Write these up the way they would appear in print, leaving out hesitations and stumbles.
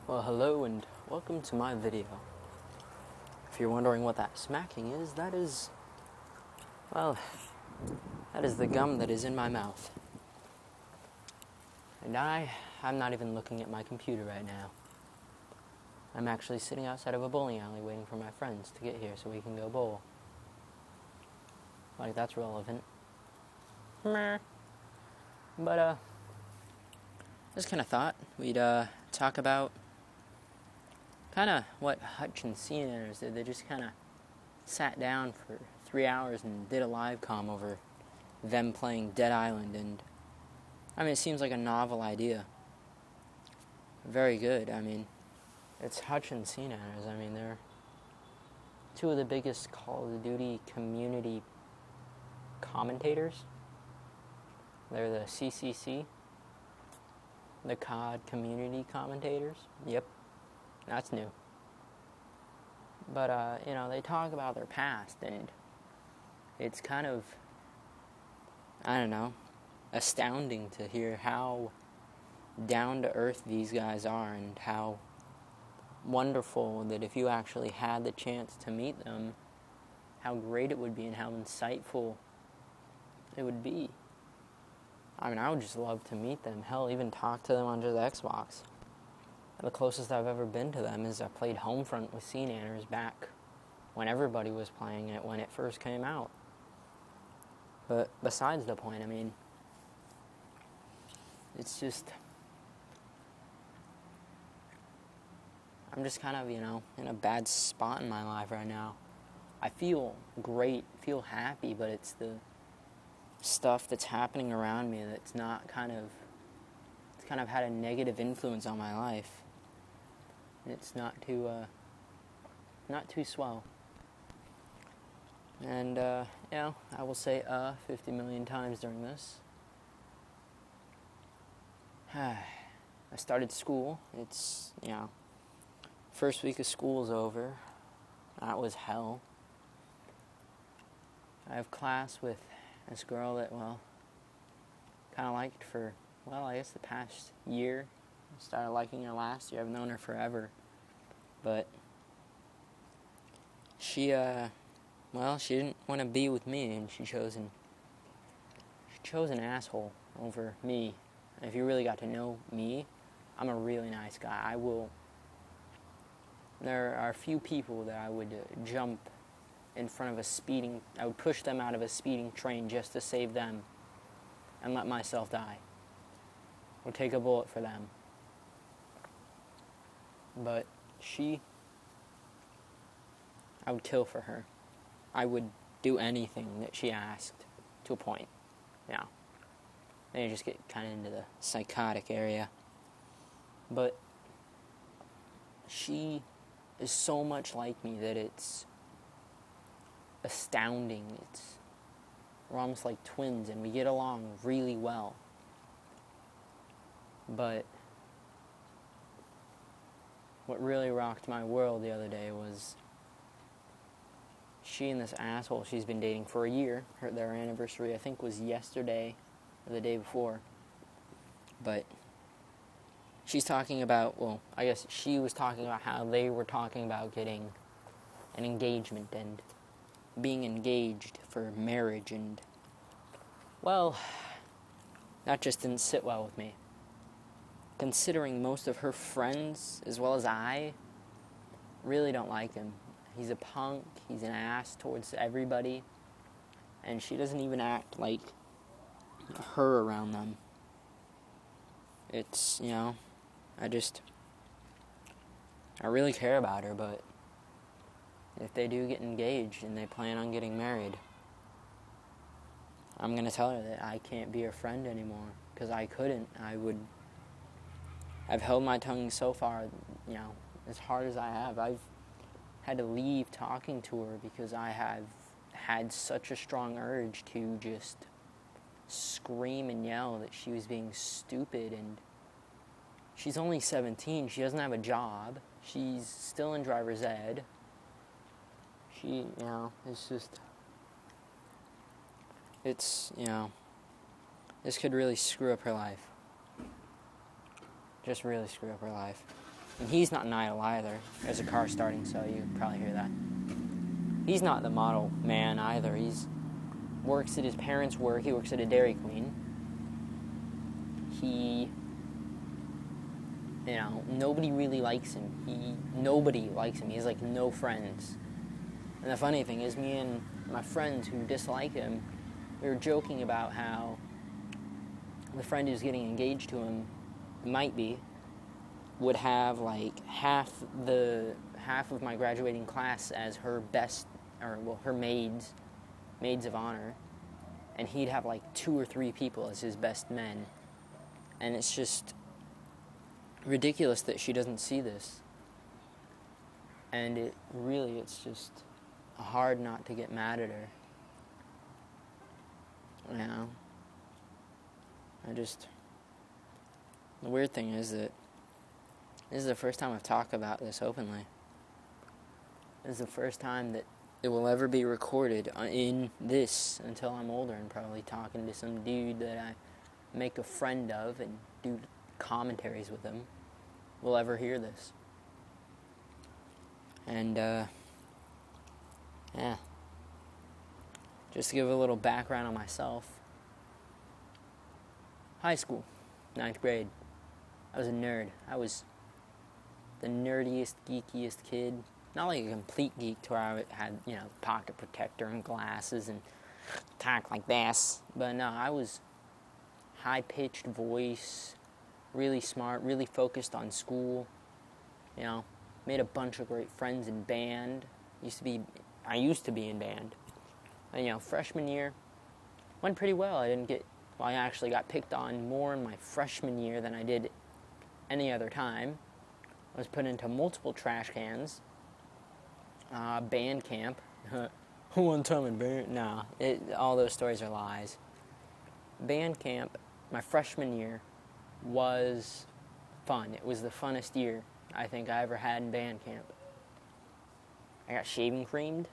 Well, hello and welcome to my video. If you're wondering what that smacking is, that is the gum that is in my mouth. And I'm not even looking at my computer right now. I'm actually sitting outside of a bowling alley waiting for my friends to get here so we can go bowl. Like, that's relevant. But, just kind of thought we'd, talk about kind of what Hutch and CNNers did. They just kind of sat down for 3 hours and did a live comm over them playing Dead Island, and I mean, it seems like a novel idea. Very good. I mean, it's Hutch and CNNers. I mean, they're two of the biggest Call of Duty community commentators. They're the CCC, the COD community commentators. Yep, that's new. But, they talk about their past, and it's kind of, astounding to hear how down-to-earth these guys are, and how wonderful that if you actually had the chance to meet them, how great it would be and how insightful it would be. I mean, I would just love to meet them. Hell, even talk to them on just Xbox. The closest I've ever been to them is I played Homefront with CNNers back when everybody was playing it when it first came out. But besides the point, I mean, it's just, I'm just kind of, in a bad spot in my life right now. I feel great, feel happy, but it's the stuff that's happening around me that's it's kind of had a negative influence on my life. And it's not too swell. And, I will say 50 million times during this. I started school. It's, first week of school is over. That was hell. I have class with this girl that, kind of liked for, I guess the past year. I started liking her last year. I've known her forever. But she didn't want to be with me, and she chose an asshole over me. And if you really got to know me, I'm a really nice guy. There are a few people that I would jump in front of I would push them out of a speeding train just to save them and let myself die. Or take a bullet for them. But I would kill for her. I would do anything that she asked, to a point. Now, then you just get kind of into the psychotic area. But she is so much like me that it's astounding. We're almost like twins, and we get along really well. But what really rocked my world the other day was she and this asshole she's been dating for a year. Their anniversary, I think, was yesterday or the day before. But she's talking about, I guess she was talking about how they were talking about getting an engagement and being engaged for marriage, and, that just didn't sit well with me. Considering most of her friends, as well as I, really don't like him. He's a punk, he's an ass towards everybody, and she doesn't even act like her around them. It's, I really care about her, but if they do get engaged and they plan on getting married, I'm going to tell her that I can't be her friend anymore, because I couldn't. I've held my tongue so far, as hard as I have. I've had to leave talking to her because I have had such a strong urge to just scream and yell that she was being stupid. And she's only 17. She doesn't have a job. She's still in driver's ed. This could really screw up her life. Just really screw up her life. And he's not an idol either. There's a car starting, so you can probably hear that. He's not the model man either. He's works at his parents' work. He works at a Dairy Queen. Nobody really likes him. Nobody likes him. He has, like, no friends. And the funny thing is, me and my friends who dislike him, we were joking about how the friend who's getting engaged to him would have, like, half of my graduating class as her her maids of honor, and he'd have, like, 2 or 3 people as his best men. And it's just ridiculous that she doesn't see this. And it's just hard not to get mad at her. The weird thing is that this is the first time I've talked about this openly. This is the first time that it will ever be recorded in this until I'm older and probably talking to some dude that I make a friend of and do commentaries with him will ever hear this. And, just to give a little background on myself. High school, 9th grade. I was a nerd. I was the nerdiest, geekiest kid. Not like a complete geek to where I had, pocket protector and glasses and talk like this. But no, I was high-pitched voice, really smart, really focused on school. Made a bunch of great friends in band. I used to be in band. And, freshman year went pretty well. I actually got picked on more in my freshman year than I did any other time. I was put into multiple trash cans. Band camp. One time in band. No, all those stories are lies. Band camp, my freshman year, was fun. It was the funnest year I think I ever had in band camp. I got shaving creamed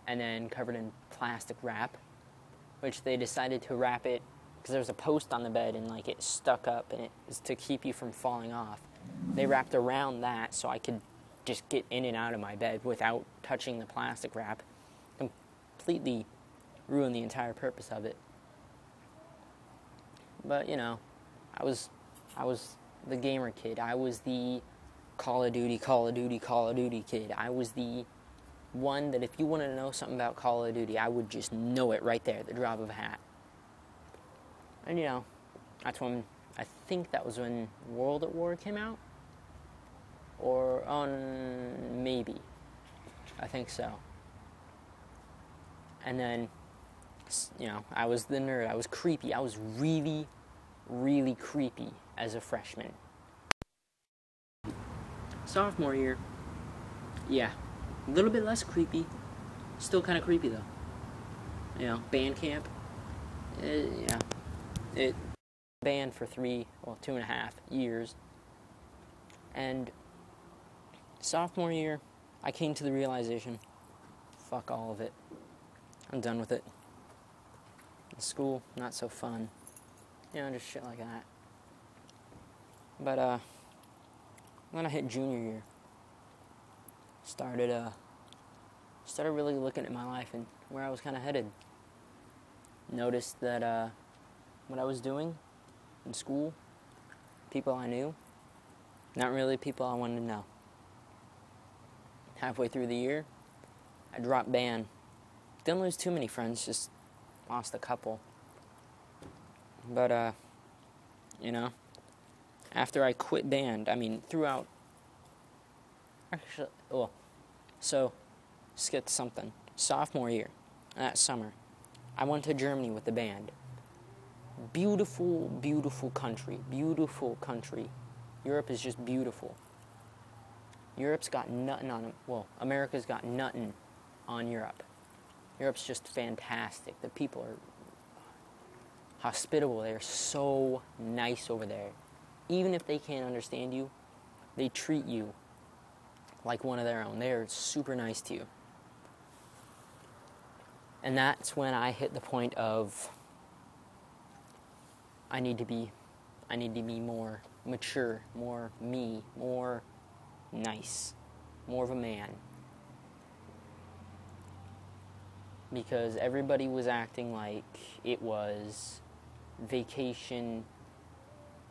and then covered in plastic wrap, which they decided to wrap it because there was a post on the bed and it stuck up, and it was to keep you from falling off. They wrapped around that so I could just get in and out of my bed without touching the plastic wrap. Completely ruined the entire purpose of it. But, I was the gamer kid. I was the Call of Duty kid. I was the one that if you wanted to know something about Call of Duty, I would just know it right there at the drop of a hat. And, that's when, I think that was when World at War came out. Or, maybe. I think so. And then, I was the nerd. I was creepy. I was really, really creepy as a freshman. Sophomore year, a little bit less creepy. Still kind of creepy, though. Band camp. It band for 2.5 years. And sophomore year, I came to the realization, fuck all of it. I'm done with it. School, not so fun. Just shit like that. But, when I hit junior year, started really looking at my life and where I was kind of headed. Noticed that, what I was doing in school, people I knew, not really people I wanted to know. Halfway through the year, I dropped band. Didn't lose too many friends, just lost a couple. But, after I quit band, throughout... Actually, skip something. Sophomore year, that summer, I went to Germany with the band. Beautiful, beautiful country. Beautiful country. Europe is just beautiful. Europe's got nothing on it. Well, America's got nothing on Europe. Europe's just fantastic. The people are hospitable. They're so nice over there. Even if they can't understand you, they treat you like one of their own. They're super nice to you. And that's when I hit the point of I need to be more mature, more me, more nice, more of a man. Because everybody was acting like it was vacation,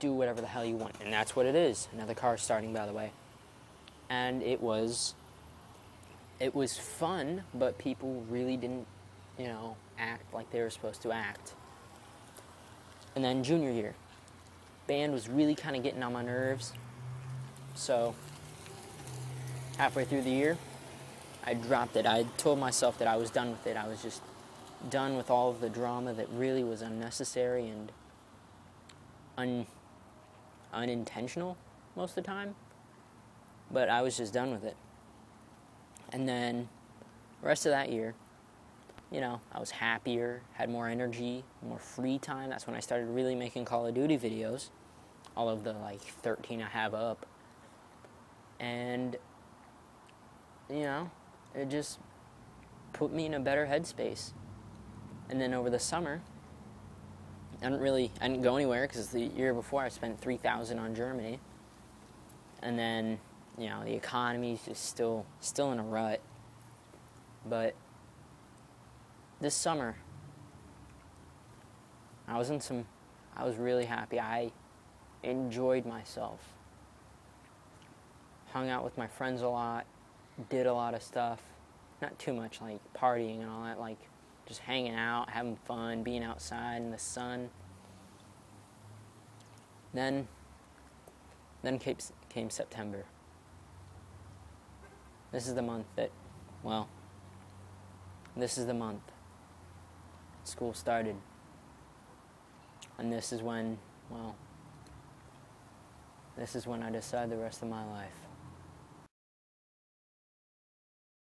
do whatever the hell you want. And that's what it is. Another car starting, by the way. And it was fun, but people really didn't, act like they were supposed to act. And then junior year, band was really kind of getting on my nerves. So halfway through the year, I dropped it. I told myself that I was done with it. I was just done with all of the drama that really was unnecessary and unintentional most of the time. But I was just done with it. And then the rest of that year, I was happier, had more energy, more free time. That's when I started really making Call of Duty videos. All of the 13 I have up. And, it just put me in a better headspace. And then over the summer, I didn't go anywhere because the year before I spent $3,000 on Germany. And then, the economy's just still in a rut. But this summer, I was really happy. I enjoyed myself. Hung out with my friends a lot, did a lot of stuff. Not too much like partying and all that, just hanging out, having fun, being outside in the sun. Then came September. This is the month school started. And this is when I decide the rest of my life.